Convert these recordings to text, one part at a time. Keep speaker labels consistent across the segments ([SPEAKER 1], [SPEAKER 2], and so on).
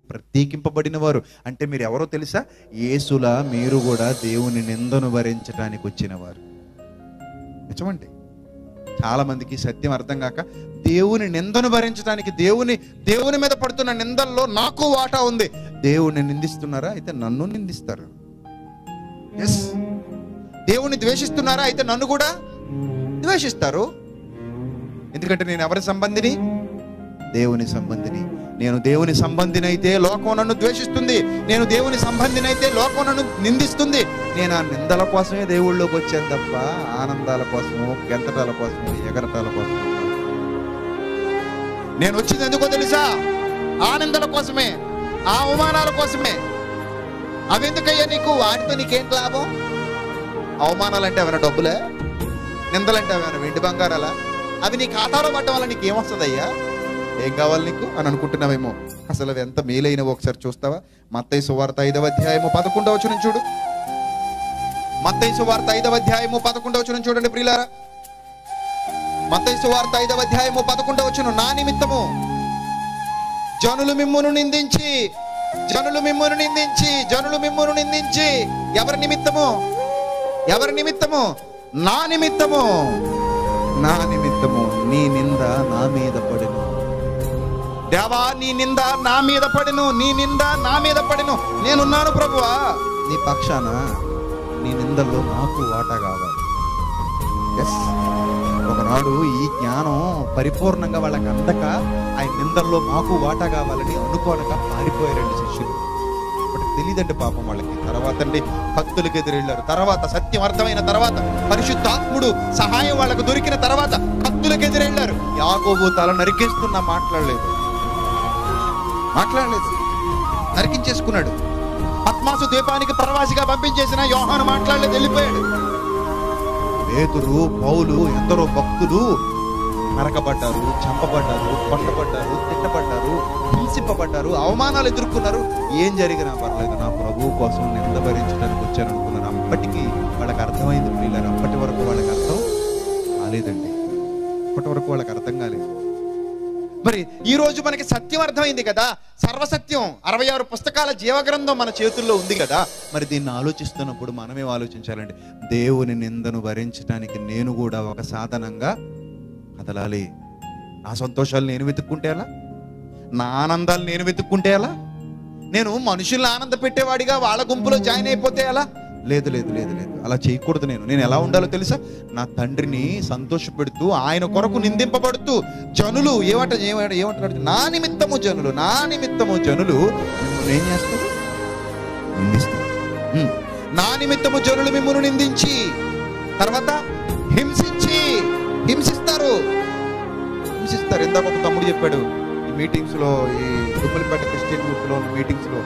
[SPEAKER 1] ప్రత్యేకింపబడిన వారు. అంటే మీరు ఎవరో తెలుసా? యేసులా మీరు కూడా దేవుని నిందను భరించడానికి వచ్చిన వారు. నిజమండి. చాలా మందికి సత్యం అర్థం కాక దేవుని నిందను భరించడానికి, దేవుని మీద పడుతున్న నిందల్లో నాకు వాటా ఉంది. దేవుని నిందిస్తున్నారా? అయితే నన్ను నిందిస్తారు. ఎస్. దేవుని ద్వేషిస్తున్నారా? అయితే నన్ను కూడా ద్వేషిస్తారు. ఎందుకంటే నేను ఎవరి సంబంధిని? దేవుని సంబంధిని. నేను దేవుని సంబంధిని అయితే లోకం నన్ను ద్వేషిస్తుంది. నేను దేవుని సంబంధిని అయితే లోకం నన్ను నిందిస్తుంది. నేను ఆ నిందల కోసమే దేవుళ్ళలోకి వచ్చాను తప్ప ఆనందాల కోసము, గెంతటాల కోసము, ఎగరటాల కోసము. నేను వచ్చింది ఎందుకో తెలుసా? ఆ నిందల కోసమే, ఆ అవమానాల కోసమే. అవెందుకయ్యా నీకు? వాటితో నీకేంటి లాభం? అవమానాలంటే ఏమైనా డబ్బులే? నిందలంటే ఏమైనా వెండి బంగారాలా? అవి నీ ఖాతాలో పట్టడం వల్ల నీకేమొస్తుందయ్యా? ఏం కావాలి నీకు అని అనుకుంటున్నావేమో. అసలు అవి ఎంత మేలైనవో ఒకసారి చూస్తావా? మత్తయి సువార్త 5వ అధ్యాయము 11వ వచనం చూడు. మత్తయి సువార్త 5వ అధ్యాయము 11వ వచనం చూడండి ప్రియులారా. మత్తయి సువార్త 5వ అధ్యాయము 11వ వచనం. నా నిమిత్తము జనులు మిమ్మును నిందించి, జనులు మిమ్మును నిందించి, జనులు మిమ్మును నిందించి. ఎవరి నిమిత్తము? ఎవరి నిమిత్తము? నా నిమిత్తము. నా నిమిత్తము నీ నింద నా మీద పడెను. దేవా, నీ నింద నా మీద పడెను, నీ నింద నా మీద పడెను. నేనున్నాను ప్రభువా నీ పక్షాన. నీ నిందల్లో నాకు వాటా కావాలి. ఎస్. ఒకనాడు ఈ జ్ఞానం పరిపూర్ణంగా వాళ్ళకి అందక ఆయన నిందల్లో మాకు వాటా కావాలని అనుకోనక పారిపోయారండి శిష్యులు. అప్పటికి తెలియదండి పాపం వాళ్ళకి. తర్వాత అండి భక్తులకు ఎదురెళ్ళారు. తర్వాత సత్యం అర్థమైన తర్వాత, పరిశుద్ధాత్ముడు సహాయం వాళ్ళకు దొరికిన తర్వాత భక్తులకు ఎదురెళ్ళారు. యాకోబు తల నరికేస్తున్నా మాట్లాడలేదు, నరికించేసుకున్నాడు. పద్మాసు ద్వీపానికి ప్రవాసిగా పంపించేసిన యోహాను మాట్లాడలేదు, వెళ్ళిపోయాడు. పేతురు, పౌలు, ఎందరో భక్తులు నరకబడ్డారు, చంపబడ్డారు, కొట్టబడ్డారు, తిట్టబడ్డారు, హింసింపబడ్డారు, అవమానాలు ఎదుర్కొన్నారు. ఏం జరిగినా పర్లేదు, నా ప్రభువు కోసం నింద భరించడానికి వచ్చాను అనుకున్నారు. అప్పటికి వాళ్ళకి అర్థమైంది ప్రియులారా. అప్పటి వరకు వాళ్ళకి అర్థం కాలేదండి. అప్పటి వరకు వాళ్ళకి అర్థం కాలేదు. మరి ఈ రోజు మనకి సత్యం అర్థమైంది కదా, సర్వసత్యం 66 పుస్తకాల జీవగ్రంథం మన చేతుల్లో ఉంది కదా. మరి దీన్ని ఆలోచిస్తున్నప్పుడు మనమే ఆలోచించాలండి. దేవుని నిందను భరించడానికి నేను కూడా ఒక సాధనంగా కదలాలి. నా సంతోషాలు నేను వెతుక్కుంటే ఎలా? నా ఆనందాలు నేను వెతుక్కుంటే ఎలా? నేను మనుషుల్ని ఆనంద పెట్టేవాడిగా వాళ్ళ గుంపులో జాయిన్ అయిపోతే ఎలా? లేదు లేదు లేదు లేదు, అలా చేయకూడదు. నేను ఎలా ఉండాలో తెలుసా? నా తండ్రిని సంతోషపెడుతూ, ఆయన కొరకు నిందింపబడుతూ, జనులు ఏమంటారు? నా నిమిత్తము జనులు మిమ్మల్ని ఏం చేస్తారు? నిందిస్తారు. నా నిమిత్తము జనులు మిమ్మల్ని నిందించి, తర్వాత హింసిస్తారు. ఇందాక ఒక తమ్ముడు చెప్పాడు ఈ మీటింగ్స్ లో, ఈ దుమ్మలపేట క్రిస్టియన్ గ్రూప్ లో ఉన్న మీటింగ్స్ లో,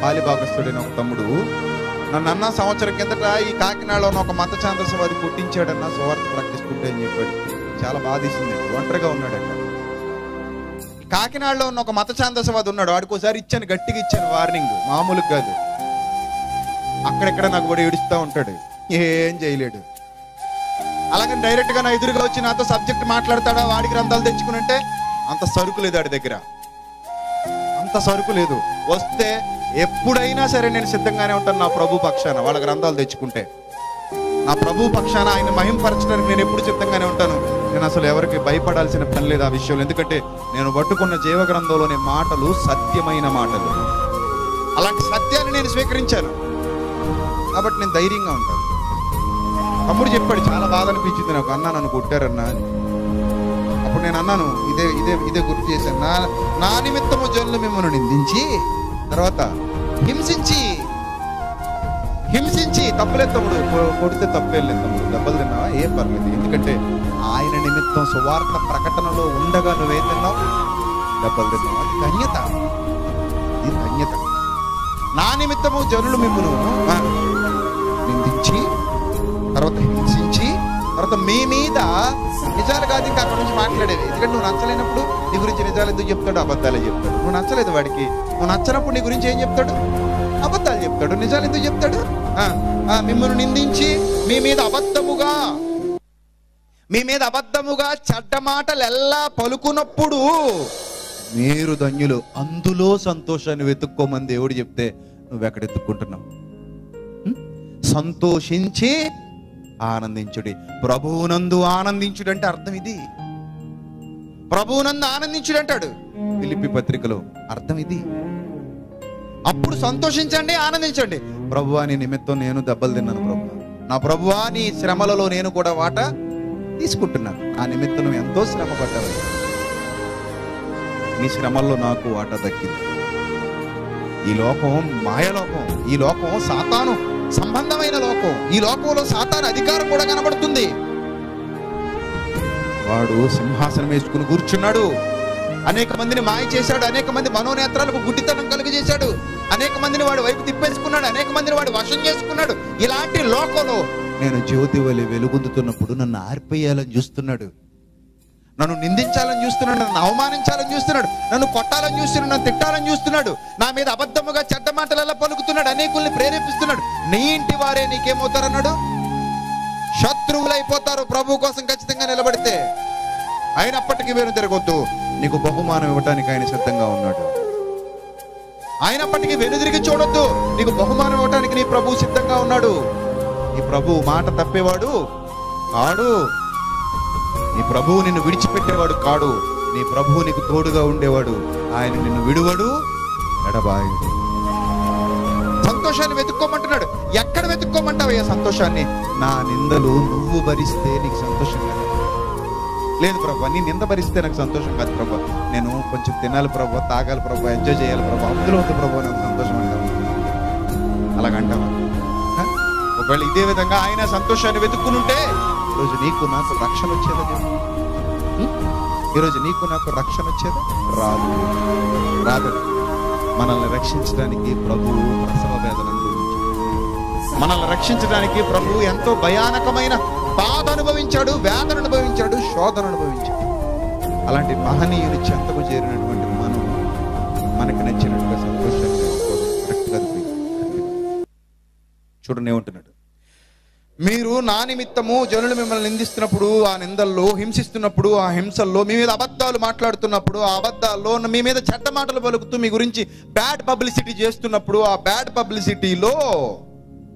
[SPEAKER 1] పాలి భాగస్థుడైన ఒక తమ్ముడు నన్ను అన్న, సంవత్సరం కిందట ఈ కాకినాడలో ఒక మత ఛాందసవాది పుట్టించాడన్న సువార్త ప్రకటిస్తుంటే అని చెప్పాడు. చాలా బాధేసింది. ఒంటరిగా ఉన్నాడట. కాకినాడలో ఉన్న ఒక మత ఛాందసవాది ఉన్నాడు. వాడికోసారి గట్టిగా ఇచ్చాను వార్నింగ్, మామూలుగా కాదు. అక్కడెక్కడ నాకు కూడా ఏడుస్తూ ఉంటాడు, ఏం చేయలేడు. అలాగని డైరెక్ట్ గా నా ఎదురుగా వచ్చి నాతో సబ్జెక్ట్ మాట్లాడతాడా? వాడి గ్రంథాలు తెచ్చుకునంటే అంత సరుకు లేదు వాడి దగ్గర, అంత సరుకు లేదు. వస్తే ఎప్పుడైనా సరే నేను సిద్ధంగానే ఉంటాను నా ప్రభు పక్షాన. వాళ్ళ గ్రంథాలు తెచ్చుకుంటే నా ప్రభు పక్షాన ఆయన మహింపరచడానికి నేను ఎప్పుడు సిద్ధంగానే ఉంటాను. నేను అసలు ఎవరికి భయపడాల్సిన పని లేదు ఆ విషయంలో. ఎందుకంటే నేను పట్టుకున్న జీవగ్రంథంలోని మాటలు సత్యమైన మాటలు. అలాంటి సత్యాన్ని నేను స్వీకరించాను కాబట్టి నేను ధైర్యంగా ఉంటాను. తమ్ముడు చెప్పాడు, చాలా బాధ అనిపించింది నాకు. అన్నా నన్ను కొట్టారన్నా అని. అప్పుడు నేను అన్నాను, ఇదే గుర్తు చేశాను. నా నిమిత్తము జనులు మిమ్మల్ని నిందించి, తర్వాత హింసించి తప్పులేదు తమ్ముడు, కొడితే తప్పేలేదు తమ్ముడు, దెబ్బలు తిన్నావా? ఏం పర్లేదు. ఎందుకంటే ఆయన నిమిత్తం సువార్త ప్రకటనలో ఉండగా నువ్వేం తిన్నావు? దెబ్బలు తిన్నావా? అది ధన్యత. నా నిమిత్తము జనులు మిమ్మల్ని నిందించి, తర్వాత హింసించి, తర్వాత మీ మీద నిజాలు కాదు ఇంకా అక్కడ నుంచి మాట్లాడేది. ఎందుకంటే నువ్వు నచ్చలేనప్పుడు నీ గురించి నిజాలు ఎందుకు చెప్తాడు? అబద్ధాలే చెప్తాడు. నువ్వు నచ్చలేదు వాడికి, నువ్వు నచ్చనప్పుడు నీ గురించి ఏం చెప్తాడు? అబద్ధాలు చెప్తాడు. నిజాలు ఎందుకు చెప్తాడు? మిమ్మల్ని నిందించి మీ మీద అబద్ధముగా చెడ్డ మాటలు ఎలా పలుకున్నప్పుడు మీరు ధన్యులు, అందులో సంతోషాన్ని వెతుక్కోమని దేవుడు చెప్తే నువ్వెక్కడ ఎత్తుక్కుంటున్నావు? సంతోషించి ఆనందించుడి, ప్రభువునందు ఆనందించుడు అంటే అర్థం ఇది. ప్రభువునందు ఆనందించుడు అంటాడు ఫిలిప్పీ పత్రికలో, అర్థం ఇది. అప్పుడు సంతోషించండి, ఆనందించండి. ప్రభువా నీ నిమిత్తం నేను దెబ్బలు తిన్నాను ప్రభువా, నా ప్రభువా నీ శ్రమలలో నేను కూడా వాటా తీసుకుంటున్నాను, ఆ నిమిత్తం నువ్వు ఎంతో శ్రమ పడ్డావు, నీ శ్రమల్లో నాకు వాటా దక్కింది. ఈ లోకం మాయలోకం, ఈ లోకం సాతాను సంబంధమైన లోకం, ఈ లోకంలో సాతాను అధికారం కూడా కనబడుతుంది. వాడు సింహాసనం వేసుకుని కూర్చున్నాడు, అనేక మందిని మాయ చేశాడు, అనేక మంది మనోనేత్రాలకు గుడ్డితనం కలుగజేశాడు, అనేక మందిని వాడు వైపు తిప్పేసుకున్నాడు, అనేక మందిని వాడు వశం చేసుకున్నాడు. ఇలాంటి లోకంలో నేను జ్యోతి వలె వెలుగొందుతున్నప్పుడు నన్ను ఆర్పేయాలని చూస్తున్నాడు, నన్ను నిందించాలని చూస్తున్నాడు, నన్ను అవమానించాలని చూస్తున్నాడు, నన్ను కొట్టాలని చూస్తున్నాడు, నన్ను తిట్టాలని చూస్తున్నాడు, నా మీద అబద్ధముగా చెడ్డ మాటలలో పలుకుతున్నాడు, అనేకుల్ని ప్రేరేపిస్తున్నాడు. నీ ఇంటి వారే నీకేమవుతారన్నాడు? శత్రువులైపోతారు ప్రభు కోసం ఖచ్చితంగా నిలబడితే. అయినప్పటికీ వేరు తిరగొద్దు, నీకు బహుమానం ఇవ్వటానికి ఆయన సిద్ధంగా ఉన్నాడు. అయినప్పటికీ వెనుదిరిగి చూడొద్దు, నీకు బహుమానం ఇవ్వటానికి నీ ప్రభు సిద్ధంగా ఉన్నాడు. నీ ప్రభు మాట తప్పేవాడు కాడు, నీ ప్రభువు నిన్ను విడిచిపెట్టేవాడు కాడు, నీ ప్రభువు నీకు తోడుగా ఉండేవాడు, ఆయన నిన్ను విడువడు ఎడబాయుడు. సంతోషాన్ని వెతుక్కోమంటున్నాడు. ఎక్కడ వెతుక్కోమంటావయ్యా సంతోషాన్ని? నా నిందలు నువ్వు భరిస్తే నీకు సంతోషం కాదు. లేదు ప్రభా, నీ నింద భరిస్తే నాకు సంతోషం కాదు ప్రభా, నేను కొంచెం తినాలి ప్రభా, తాగాలి ప్రభా, ఎంజాయ్ చేయాలి ప్రభా, అందులో వద్దు ప్రభా నాకు సంతోషం అంటావు. అలాగంటావా? ఒకవేళ ఇదే విధంగా ఆయన సంతోషాన్ని వెతుక్కుని ఉంటే ఈరోజు నీకు నాకు రక్షణ వచ్చేదా? ఈరోజు నీకు నాకు రక్షణ వచ్చేదా? రాదు, రాదు. మనల్ని రక్షించడానికి ప్రభువు ప్రసవ వేదన అనుభవించాడు, మనల్ని రక్షించడానికి ప్రభువు ఎంతో భయానకమైన బాధ అనుభవించాడు, వేదన అనుభవించాడు, శోధన అనుభవించాడు. అలాంటి మహనీయుని చెంతకు చేరినటువంటి మనం మనకు నచ్చినట్టుగా సంతోషంగా కరెక్ట్గా చూడండి ఏమంటున్నాడు, మీరు నా నిమిత్తము జనులు మిమ్మల్ని నిందిస్తున్నప్పుడు, ఆ నిందల్లో హింసిస్తున్నప్పుడు, ఆ హింసల్లో మీ మీద అబద్ధాలు మాట్లాడుతున్నప్పుడు, ఆ అబద్ధాల్లో మీ మీద చెడ్డ మాటలు పలుకుతూ మీ గురించి బ్యాడ్ పబ్లిసిటీ చేస్తున్నప్పుడు, ఆ బ్యాడ్ పబ్లిసిటీలో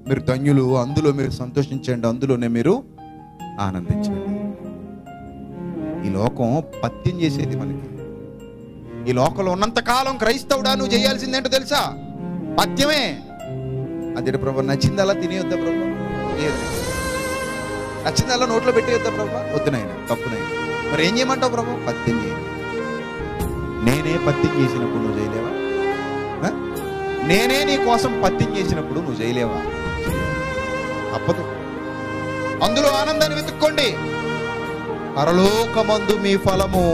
[SPEAKER 1] మీరు ధన్యులు, అందులో మీరు సంతోషించండి, అందులోనే మీరు ఆనందించండి. ఈ లోకం పత్యం చేసేది మనకి. ఈ లోకంలో ఉన్నంతకాలం క్రైస్తవుడా నువ్వు చేయాల్సిందేంటో తెలుసా? పత్యమే. అదే ప్రభు, నచ్చిందలా తినేయొద్దా ప్రభు? నచ్చిందల్లా నోట్లో పెట్టేయొద్దా ప్రభు? వద్దునైనా, తప్పునైనా. మరి ఏం చేయమంటావు ప్రభు? పత్యం చేయండి. నేనే పత్యం చేసినప్పుడు నువ్వు చేయలేవా? నేనే నీ కోసం పత్యం చేసినప్పుడు నువ్వు చేయలేవా? తప్పదు. అందులో ఆనందాన్ని వెతుక్కోండి. పరలోకమందు మీ ఫలము,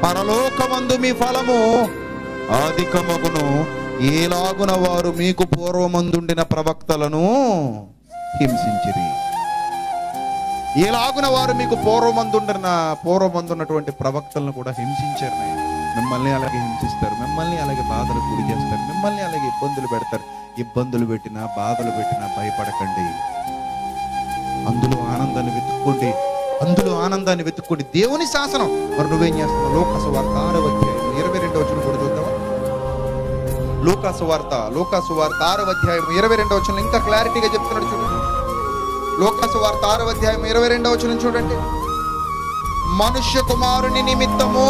[SPEAKER 1] పరలోకమందు మీ ఫలము అధికమగును, ఏలాగున వారు మీకు పూర్వమందుండిన ప్రవక్తలను హింసించిరి. ఏలాగున వారు మీకు పూర్వమందున్నటువంటి ప్రవక్తలను కూడా హింసించారు. మిమ్మల్ని అలాగే హింసిస్తారు, మిమ్మల్ని అలాగే బాధలు గురి చేస్తారు, మిమ్మల్ని అలాగే ఇబ్బందులు పెడతారు. ఇబ్బందులు పెట్టినా, బాధలు పెట్టినా భయపడకండి. అందులో ఆనందాన్ని వెతుక్కోండి, అందులో ఆనందాన్ని వెతుక్కోండి. దేవుని శాసనం. మరి నువ్వేం చేస్తావు? లోకాసు వార్త 6వ అధ్యాయం 22వ వచనం కూడా చూద్దామా? లోకాసు వార్త 6వ అధ్యాయం 22వ వచనం ఇంకా క్లారిటీగా చెప్తున్నాడు చూడండి. లోకాసు వార్త 6వ అధ్యాయం 22వ వచనం చూడండి. మనుష్య కుమారుని నిమిత్తము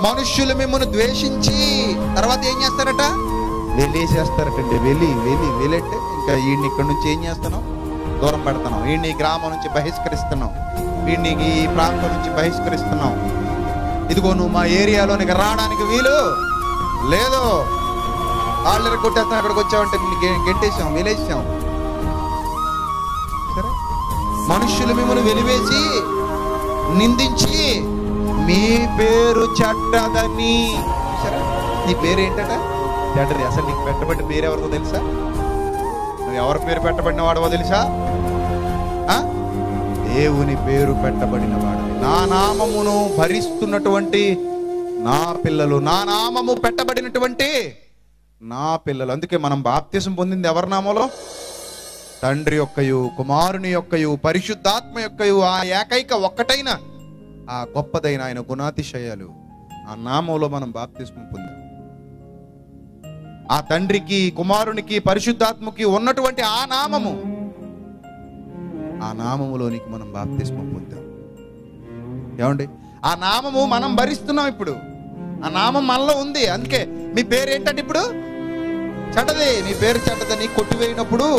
[SPEAKER 1] మనుష్యులు మిమ్మల్ని ద్వేషించి తర్వాత ఏం చేస్తారట? వెళ్ళేసేస్తారటండి. వెళ్ళంటే ఇంకా వీడిని ఇక్కడ నుంచి ఏం చేస్తున్నాం? దూరం పెడుతున్నాం. వీడిని గ్రామం నుంచి బహిష్కరిస్తున్నాం, వీడిని ఈ ప్రాంతం నుంచి బహిష్కరిస్తున్నాం. ఇదిగో నువ్వు మా ఏరియాలోనికి రావడానికి వీలు లేదు, వాళ్ళు కొట్టేస్తాం, అక్కడికి వచ్చావంటే గెంటేసాం, వెలేసాం. సరే, మనుష్యులు మిమ్మల్ని వెలివేసి నిందించి మీ పేరు చెడ్డదని. సరే, నీ పేరు ఏంటట? చెడ్డది. అసలు నీకు పెట్టబడిన పేరు ఎవరిదో తెలుసా? నువ్వు ఎవరి పేరు పెట్టబడిన వాడవో తెలుసా? దేవుని పేరు పెట్టబడిన వాడని. నా నామమును భరిస్తున్నటువంటి నా పిల్లలు, నా నామము పెట్టబడినటువంటి నా పిల్లలు. అందుకే మనం బాప్తిసం పొందింది ఎవరి నామంలో? తండ్రి యొక్కయు, కుమారుని యొక్కయు, పరిశుద్ధాత్మ యొక్కయు, ఆ ఏకైక ఒక్కటైన ఆ గొప్పదైన ఆయన గుణాతిశయాలు ఆ నామంలో మనం బాప్తిస్మం పొందాం. ఆ తండ్రికి, కుమారునికి, పరిశుద్ధాత్మకి ఉన్నటువంటి ఆ నామము, ఆ నామములోనికి మనం బాప్తిస్మం పొందాం. ఏమండి, ఆ నామము మనం భరిస్తున్నాం. ఇప్పుడు ఆ నామం మనలో ఉంది. అందుకే మీ పేరు ఏంటంటే ఇప్పుడు చెడ్డది, మీ పేరు చెడ్డదని కొట్టివేయినప్పుడు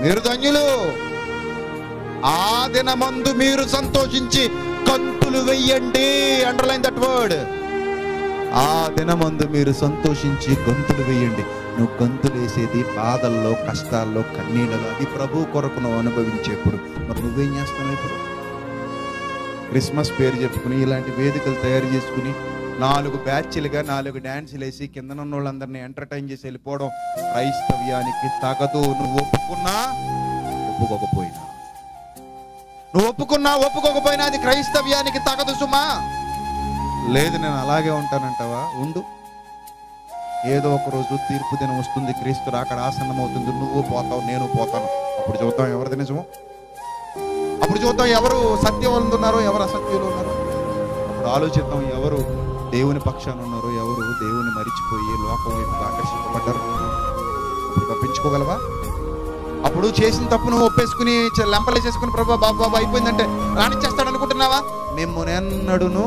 [SPEAKER 1] మీరు ధన్యులు. ఆ దినమందు మీరు సంతోషించి గంతులు వెయ్యండి. Underline that word. ఆ దినమందు మీరు సంతోషించి గంతులు వేయండి. నువ్వు గంతులు వేసేది బాధల్లో, కష్టాల్లో, కన్నీళ్ళలో. అది ప్రభు కొరకు నువ్వు అనుభవించేప్పుడు. మరి నువ్వేం చేస్తున్నావు? ఇప్పుడు క్రిస్మస్ పేరు చెప్పుకుని ఇలాంటి వేదికలు తయారు చేసుకుని 4 బ్యాచ్లుగా 4 డాన్సులు వేసి కిందనున్న వాళ్ళందరినీ ఎంటర్టైన్ చేసి వెళ్ళిపోవడం క్రైస్తవ్యానికి తగదు. నువ్వు ఒప్పుకున్నా ఒప్పుకోకపోయినా, నువ్వు ఒప్పుకున్నా ఒప్పుకోకపోయినా అది క్రైస్తవ్యానికి తగదు సుమా. లేదు నేను అలాగే ఉంటానంటావా? ఉండు. ఏదో ఒక రోజు తీర్పు దినం వస్తుంది, క్రీస్తు రాకడ ఆసన్నం అవుతుంది. నువ్వు పోతావు, నేను పోతాను. అప్పుడు చూద్దాం ఎవరిది నిజమో. అప్పుడు చూద్దాం ఎవరు సత్యవంతులు ఉన్నారో, ఎవరు అసత్యులు ఉన్నారో. అప్పుడు ఆలోచిద్దాం ఎవరు దేవుని పక్షాన ఉన్నారో, ఎవరు దేవుని మరిచిపోయి లోకం వైపు ఆకర్షించబడ్డారు. అప్పుడు తప్పించుకోగలవా? అప్పుడు చేసిన తప్పు నువ్వు ఒప్పేసుకుని లెంపలేసేసుకుని ప్రభు బాబు అయిపోయిందంటే రాణించేస్తాడు అనుకుంటున్నావా? మిమ్మునెన్నడును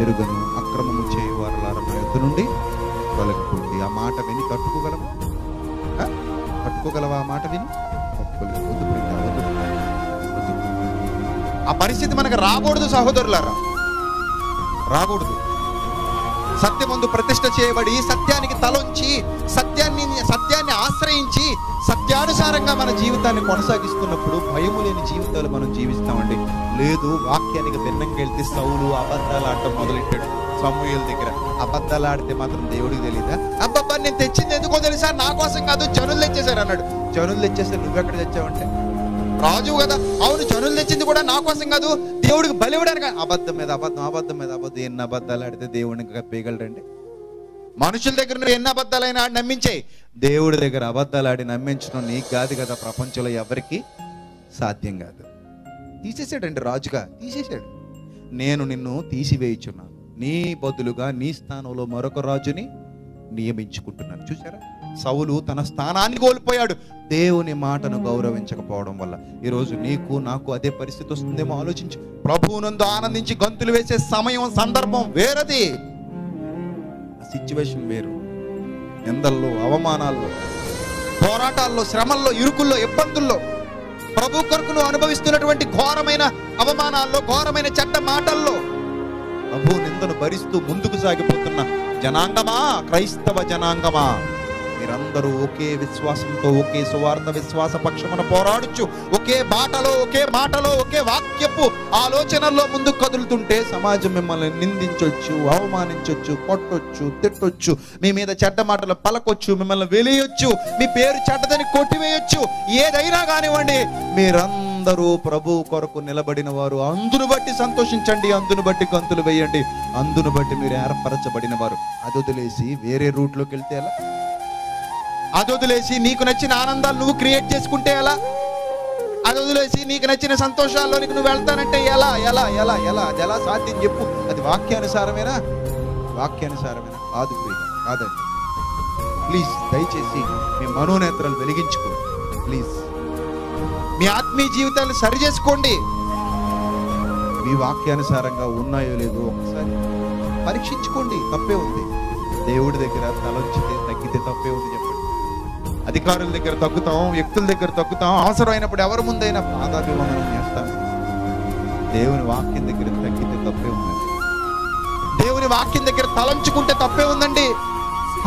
[SPEAKER 1] ఎరుగను, అక్రమము చేయువారులారా నా యొద్ద నుండి తొలగిపోండి. ఆ మాట విని తట్టుకోగలవా? తట్టుకోగలవా? ఆ మాట విని తట్టుకోలేదు. ఆ పరిస్థితి మనకు రాకూడదు సహోదరులారా, రాకూడదు. సత్యమందు ప్రతిష్ఠ చేయబడి సత్యానికి తలొంచి సత్యాన్ని ఆశ్రయించి సత్యానుసారంగా మన జీవితాన్ని కొనసాగిస్తున్నప్పుడు భయము లేని జీవితాలు మనం జీవిస్తామండి. లేదు, వాక్యానికి భిన్నంగా వెళ్తే సౌలు అబద్ధాలు ఆడటం మొదలెట్టాడు సమూయేలు దగ్గర. అబద్ధాలు ఆడితే మాత్రం దేవుడికి తెలియదా? అబ్బబ్బా నేను తెచ్చింది ఎందుకో తెలుసా, నా కోసం కాదు, జనులు తెచ్చేశారు అన్నాడు. జనులు తెచ్చేస్తే నువ్వెక్కడ తెచ్చావంటే రాజు కదా. అవును, జనులు తెచ్చింది కూడా నా కోసం కాదు, దేవుడికి బలివ్వడానికి. అబద్ధం మీద అబద్ధం, అబద్ధం మీద అబద్ధం. ఎన్ని అబద్ధాలు ఆడితే దేవుడిని కప్పేయగలరండి? మనుషుల దగ్గర నువ్వు ఎన్ని అబద్ధాలైనా ఆడి నమ్మించేయి, దేవుడి దగ్గర అబద్ధాలు ఆడి నమ్మించడం నీకు కాదు కదా, ప్రపంచంలో ఎవరికి సాధ్యం కాదు. తీసేసాడండి రాజుగా, తీసేశాడు. నేను నిన్ను తీసివేయుచున్నాను, నీ బదులుగా నీ స్థానంలో మరొక రాజుని నియమించుకుంటున్నాను. చూసారా, సౌలు తన స్థానాన్ని కోల్పోయాడు దేవుని మాటను గౌరవించకపోవడం వల్ల. ఈరోజు నీకు నాకు అదే పరిస్థితి వస్తుందేమో ఆలోచించు. ప్రభువునందు ఆనందించి గంతులు వేసే సమయం, సందర్భం వేరది. సిచ్యువేషన్ వేరు. నిందల్లో, అవమానాల్లో, పోరాటాల్లో, శ్రమల్లో, ఇరుకుల్లో, ఇబ్బందుల్లో, ప్రభు కొరకు నువ్వు అనుభవిస్తున్నటువంటి ఘోరమైన అవమానాల్లో, ఘోరమైన చెడ్డ మాటల్లో ప్రభు నిందను భరిస్తూ ముందుకు సాగిపోతున్న జనాంగమా, క్రైస్తవ జనాంగమా, మీరందరూ ఒకే విశ్వాసంతో, ఒకే సువార్త విశ్వాస పక్షమున పోరాడుచు, ఒకే బాటలో, ఒకే మాటలో, ఒకే వాక్యపు ఆలోచనల్లో ముందుకు కదులుతుంటే సమాజం మిమ్మల్ని నిందించొచ్చు, అవమానించొచ్చు, కొట్టొచ్చు, తిట్టొచ్చు, మీ మీద చెడ్డ మాటలు పలకొచ్చు, మిమ్మల్ని వెలియొచ్చు, మీ పేరు చెడ్డదని కొట్టివేయొచ్చు. ఏదైనా కానివ్వండి, మీరందరూ ప్రభు కొరకు నిలబడిన వారు. అందును బట్టి సంతోషించండి, అందును బట్టి గంతులు వేయండి, అందును బట్టి మీరు ఏర్పరచబడిన వారు. అది వదిలేసి వేరే రూట్లోకి వెళ్తే ఎలా? అది వదిలేసి నీకు నచ్చిన ఆనందాలు నువ్వు క్రియేట్ చేసుకుంటే ఎలా? అది వదిలేసి నీకు నచ్చిన సంతోషాల్లోనికి నువ్వు వెళ్తానంటే ఎలా? ఎలా ఎలా ఎలా అది ఎలా సాధ్యం చెప్పు? అది వాక్యానుసారమేనా? వాక్యానుసారమేనా? కాదు ప్రియులు, కాదండి. ప్లీజ్ దయచేసి మీ మనోనేత్రాలు వెలిగించుకోండి. ప్లీజ్ మీ ఆత్మీయ జీవితాన్ని సరి చేసుకోండి. మీ వాక్యానుసారంగా ఉన్నాయో లేదో ఒకసారి పరీక్షించుకోండి. తప్పే ఉంది. దేవుడి దగ్గర తలొంచితే తగ్గితే తప్పే ఉంది చెప్పండి. అధికారుల దగ్గర తగ్గుతాం, వ్యక్తుల దగ్గర తగ్గుతాం, అవసరమైనప్పుడు ఎవరి ముందైనా పాదాభివందనం చేస్తాం. దేవుని వాక్యం దగ్గర తగ్గితే తప్పే ఉందండి. దేవుని వాక్యం దగ్గర తలంచుకుంటే తప్పే ఉందండి.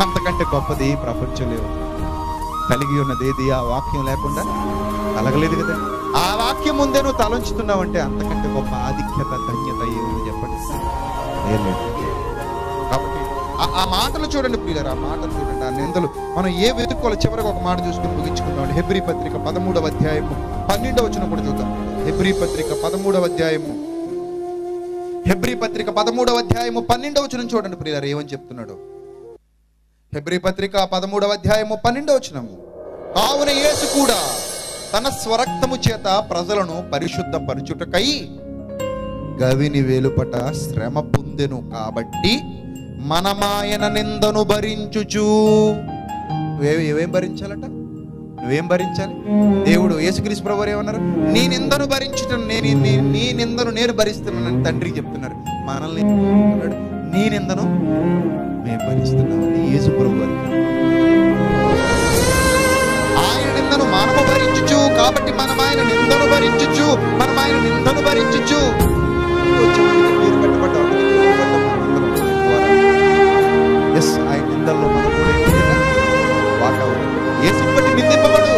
[SPEAKER 1] అంతకంటే గొప్పది ప్రపంచంలో కలిగి ఉన్నదేది ఆ వాక్యం లేకుండా కలగలేదు కదా. ఆ వాక్యం ముందే నువ్వు తలంచుతున్నావంటే అంతకంటే గొప్ప ఆధిక్యత, ధన్యత ఏముంది చెప్పండి? ఏం లేదు. కాబట్టి ఆ మాటలు చూడండి ప్రియులారా, ఆ మాటలు చూడండి. ఆ నిందలు మనం ఏ వెతుక్కోవాలో చివరికి ఒక మాట చూసుకుని ముగించుకుందాం. హెబ్రీ పత్రిక 13వ అధ్యాయము 12వ వచనం కూడా చూద్దాం. హెబ్రీ పత్రిక 13వ అధ్యాయము, హెబ్రీ పత్రిక 13వ అధ్యాయము 12వ వచనం చూడండి ప్రియులారా ఏమని చెప్తున్నాడు. హెబ్రీ పత్రిక 13వ అధ్యాయము 12వ వచనం. కావున యేసు కూడా తన స్వరక్తము చేత ప్రజలను పరిశుద్ధ పరచుటకై గవిని వేలుపట శ్రమ పొంది పొందెను. కాబట్టి మనమాయన నిందను భరించుచు. ఏవేం భరించాలట? నువ్వేం భరించాలి? దేవుడు యేసుక్రీస్తు ప్రభువు ఏమన్నారు? నీ నిందను భరించుటను నీ నిందను నేను భరిస్తున్నానని తండ్రికి చెప్తున్నారు. మనల్ని నీ నిందను మేము భరిస్తున్నామని యేసు ప్రభువు ఆయన నిందను మనము భరించుచు. కాబట్టి మనం ఆయన నిందను భరించుచు పేరు పెట్టబడ్డాం. ఆయన నిందల్లో మనం కూడా వాటా. యేసుని బట్టి నిందింపబడు,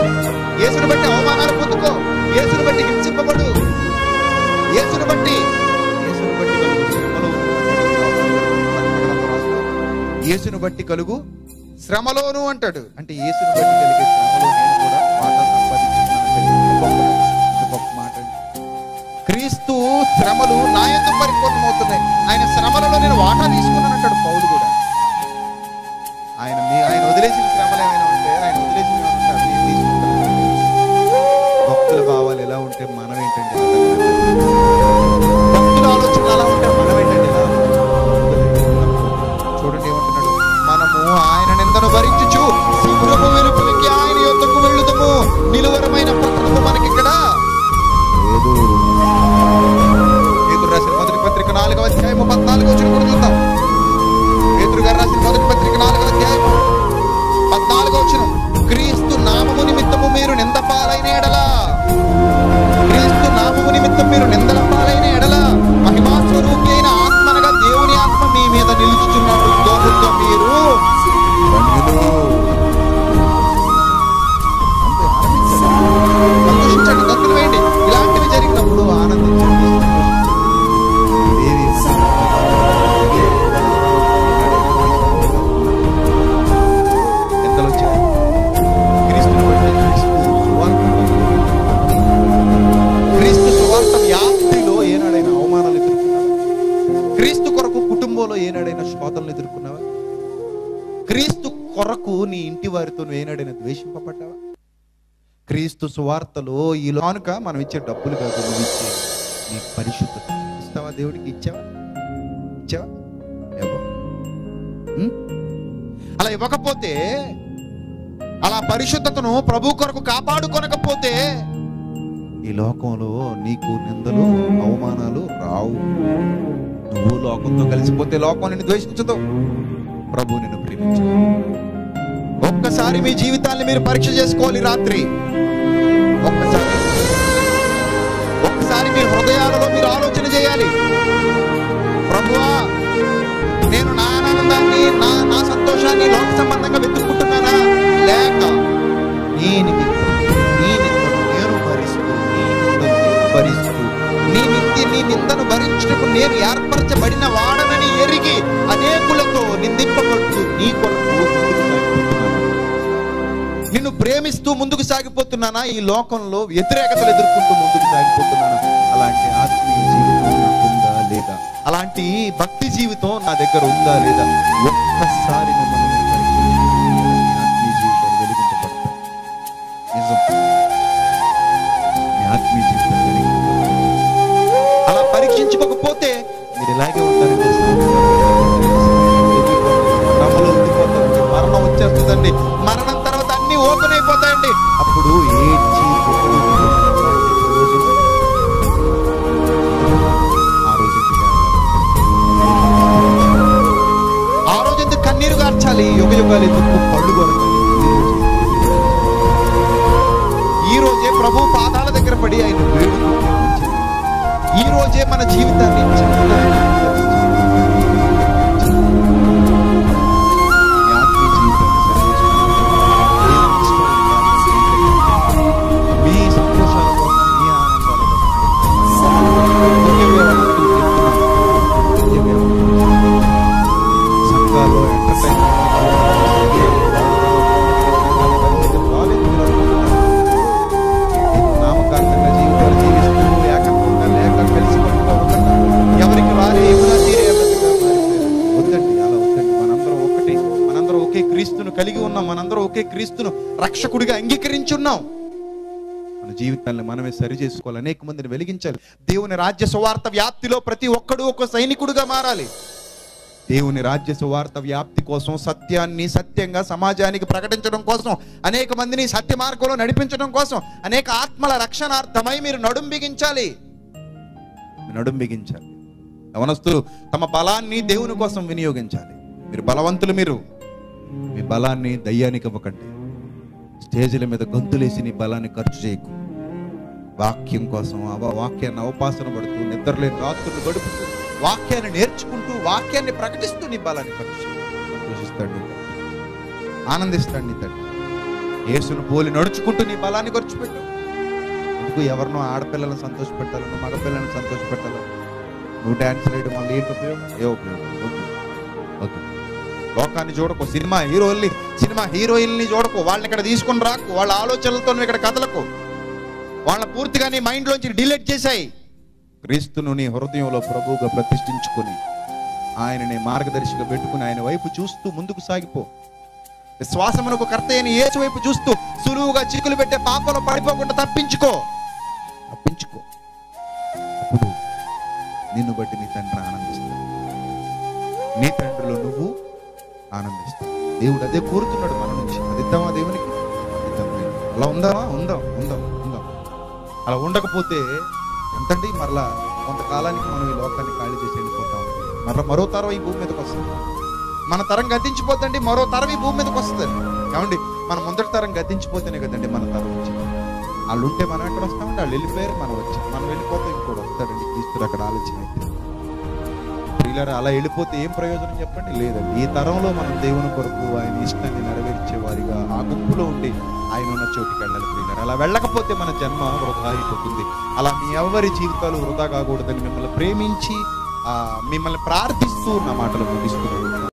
[SPEAKER 1] యేసుని బట్టి అవమానాలు పొందుకో, యేసుని బట్టి హింసింపబడు, యేసుని బట్టి యేసుని బట్టి కలుగు శ్రమలోను అంటాడు. అంటే యేసుని బట్టి కలిగే శ్రమలో నేను కూడా వాటా సంపాదించుకున్నాను. గొప్ప మాట. క్రీస్తు శ్రమలు నా యందు పరిపూర్ణమవుతున్నాయి. ఆయన శ్రమలలో నేను వాటా తీసుకున్నాను అంటాడు పౌలు కూడా. ఆయన వదిలేసిన శ్రమలు ఏమైనా ఉంటే, ఆయన వదిలేసిన భక్తుల భావాలు ఎలా ఉంటే మనం ఏంటంటే, భక్తుల ఆలోచన ఎలా ఉంటే మనం ఏంటంటే చూడండి ఏమంటున్నాడు? మనము ఆయన నిందను భరించుచు శిబిరము వెలుపలికి ఆయన యొద్దకు వెళ్ళుదము. నిలువరమైన పట్టణము మనకి ఇక్కడ లేదు. పేతురు రాసిన మొదటి పత్రిక 4వ అధ్యాయము 14వ వచనం కూడా చూద్దాం. పేతురు గారు రాసిన మొదటి పత్రిక 4వ అధ్యాయము 14వ వచనం. క్రీస్తు నామము నిమిత్తము మీరు నింద పాలైన ఎడల, క్రీస్తు నామము నిమిత్తం మీరు నిందల పాలైన ఎడల మహిమా స్వరూపి అయిన ఆత్మనగా దేవుని ఆత్మ మీ మీద నిలుచుచున్నాడు. దోషంతో మీరు సంతోషించండి, గంతులు వేయండి. ఇలాంటివి జరిగినప్పుడు ఆనందించండి. క్రీస్తు సువార్త వ్యాప్తిలో ఏనాడైనా అవమానాలు ఎదుర్కొన్నావా? క్రీస్తు కొరకు కుటుంబంలో ఏనాడైనా శోధనలు ఎదుర్కొన్నావా? క్రీస్తు కొరకు నీ ఇంటి వారితో ఏనాడైనా ద్వేషింపబడ్డావా? క్రీస్తు సువార్తలో ఈ లోనుక మనం ఇచ్చే డబ్బులు కాదు, నువ్వు ఇచ్చే నీ పరిశుద్ధత ఇస్తావా? దేవుడికి ఇచ్చావా? అలా ఇవ్వకపోతే, అలా పరిశుద్ధతను ప్రభు కొరకు కాపాడుకొనకపోతే ఈ లోకంలో నీకు నిందలు అవమానాలు రావు. నువ్వు లోకంతో కలిసిపోతే లోకం నిన్ను ద్వేషించదు, ప్రభు నిన్ను ప్రేమించదు. ఒక్కసారి మీ జీవితాన్ని మీరు పరీక్ష చేసుకోవాలి. రాత్రి ఒక్కసారి మీ హృదయాలలో మీరు ఆలోచన చేయాలి. ప్రభువా, నేను నా ఆనందాన్ని నా సంతోషాన్ని లోక సంబంధంగా వెతుక్కుంటున్నానా, లేక నీ నిమిత్తం నీ నిందను నేను భరిస్తూ నీ నిందను భరించుటకు నేను ఏర్పరచబడిన వాడనని ఎరిగి అనేకులతో నిందింపబడుతూ నీ కొరకు నిన్ను ప్రేమిస్తూ ముందుకు సాగిపోతున్నానా, ఈ లోకంలో వ్యతిరేకతలు ఎదుర్కొంటూ ముందుకు సాగిపోతున్నానా? అలాంటి ఆత్మీయ జీవితం ఉందా లేదా? అలాంటి భక్తి జీవితం నా దగ్గర ఉందా లేదా? ఒక్కసారి మిమ్మల్ని ఆత్మీయ జీవితం వెలిగించబడతాయి. నిజం, మీ ఆత్మీయ జీవితం అలా పరీక్షించుకోకపోతే మీరు ఇలాగే ఉంటారంటే శ్రమలో ఉండిపోతారండి, మరణం వచ్చేస్తుందండి. మరణం తర్వాత అన్ని ఓపెన్ అయిపోతాయండి. అప్పుడు ఆ రోజు ఎందుకు కన్నీరు గార్చాలి? యుగ యుగాలు ఎందుకు పళ్ళు కొరకాలి? ఈ రోజే ప్రభు పాదాల దగ్గర పడి ఆయన వేడుకుంటే ఈ రోజే మన జీవితాన్ని మీ సంతోషాల కోసం, మీ ఆనందాల కోసం సంఘాల్లో నామకార్థంగా జీవితాలు జీవిస్తూ ఏకంగా లేక కలిసి ఎవరికి వారే వద్దండి, అలా వద్దండి. మనందరం ఒకటి, మనందరం ఒకే క్రీస్తును కలిగి ఉన్నాం, మనందరం ఒకే క్రీస్తును రక్షకుడిగా అంగీకరించి ఉన్నాం. మన జీవితాన్ని మనమే సరి చేసుకోవాలి, అనేక మందిని వెలిగించాలి. దేవుని రాజ్య సువార్త వ్యాప్తిలో ప్రతి ఒక్కడు ఒక సైనికుడిగా మారాలి. దేవుని రాజ్య సువార్త వ్యాప్తి కోసం, సత్యాన్ని సత్యంగా సమాజానికి ప్రకటించడం కోసం, అనేక మందిని సత్య మార్గంలో నడిపించడం కోసం, అనేక ఆత్మల రక్షణార్థమై మీరు నడుం బిగించాలి. యవనస్తులు తమ బలాన్ని దేవుని కోసం వినియోగించాలి. మీరు బలవంతులు, మీరు మీ బలాన్ని దయ్యానికి ఇవ్వకండి. స్టేజీల మీద గొంతులేసి నీ బలాన్ని ఖర్చు చేయకు. వాక్యం కోసం వాక్యాన్ని అవపాసన పడుతూ, నిద్రలేని రాత్రులు గడుపుతూ, వాక్యాన్ని నేర్చుకుంటూ, వాక్యాన్ని ప్రకటిస్తూ నీ బలాన్ని ఖర్చు చేయి. సంతోషిస్తాడు నీ తండ్రి, ఆనందిస్తాడు నీ తండ్రి. యేసును పోలి నడుచుకుంటూ నీ బలాన్ని ఖర్చు పెట్టు. ఎందుకు ఎవరినో ఆడపిల్లలను సంతోషపెట్టాలను, మగపిల్లలను సంతోషపెట్టాలను నువ్వు డ్యాన్స్ వేయడం వల్ల ఏంటి ఉపయోగం? ఏ ఉపయోగం? ఓకే, లోకాన్ని చూడకు, సినిమా హీరోయిన్ని చూడకు, వాళ్ళని ఇక్కడ తీసుకుని రాకు, వాళ్ళ ఆలోచనలతో నువ్వు ఇక్కడ కదలకు, వాళ్ళని పూర్తిగా నీ మైండ్లోంచి డిలీట్ చేశాయి. క్రీస్తును నీ హృదయంలో ప్రభువుగా ప్రతిష్ఠించుకొని, ఆయనని మార్గదర్శిగా పెట్టుకుని, ఆయన వైపు చూస్తూ ముందుకు సాగిపో. విశ్వాసమునకు కర్త అయిన యేసు వైపు చూస్తూ సులువుగా చిక్కులు పెట్టే పాపంలో పడిపోకుండా తప్పించుకో. అప్పుడు నిన్ను బట్టి నీ తండ్రి ఆనందిస్తాడు, నీ తండ్రిలో నువ్వు ఆనందిస్తావు. దేవుడు అదే కోరుతున్నాడు మన నుంచి. అది ఇద్దామా దేవునికి? అలా ఉందామా? ఉందాం. అలా ఉండకపోతే ఎంతండి, మరలా కొంతకాలానికి మనం ఈ లోకాన్ని ఖాళీ చేసి వెళ్ళిపోతాం. మరో తరం ఈ భూమి మీదకి వస్తుంది. మన తరం గతించిపోతండి, మరో తరం ఈ భూమి మీదకి వస్తుంది. ఏమండి, మన ముందటి తరం గతించిపోతేనే కదండి మన తరం వచ్చింది. వాళ్ళు ఉంటే మనం ఎక్కడ వస్తామండి? వాళ్ళు వెళ్ళిపోయారు, మనం వచ్చాం. మనం వెళ్ళిపోతే ఇంకోటి వస్తాడండి. క్రీస్తుడు అక్కడ ఆలోచన అయితే ప్రియులారా, అలా వెళ్ళిపోతే ఏం ప్రయోజనం చెప్పండి? లేదండి. ఈ తరంలో మనం దేవుని కొరకు ఆయన ఇష్టాన్ని నెరవేర్చే వారిగా ఆ గుంపులో ఉండి ఆయన ఉన్న చోటుకి వెళ్ళాలి ప్రియులారా. అలా వెళ్ళకపోతే మన జన్మ వృధా అయిపోతుంది. అలా మీ ఎవరి జీవితాలు వృధా కాకూడదని మిమ్మల్ని ప్రేమించి మిమ్మల్ని ప్రార్థిస్తూ నా మాటలు ముగిస్తున్నాను.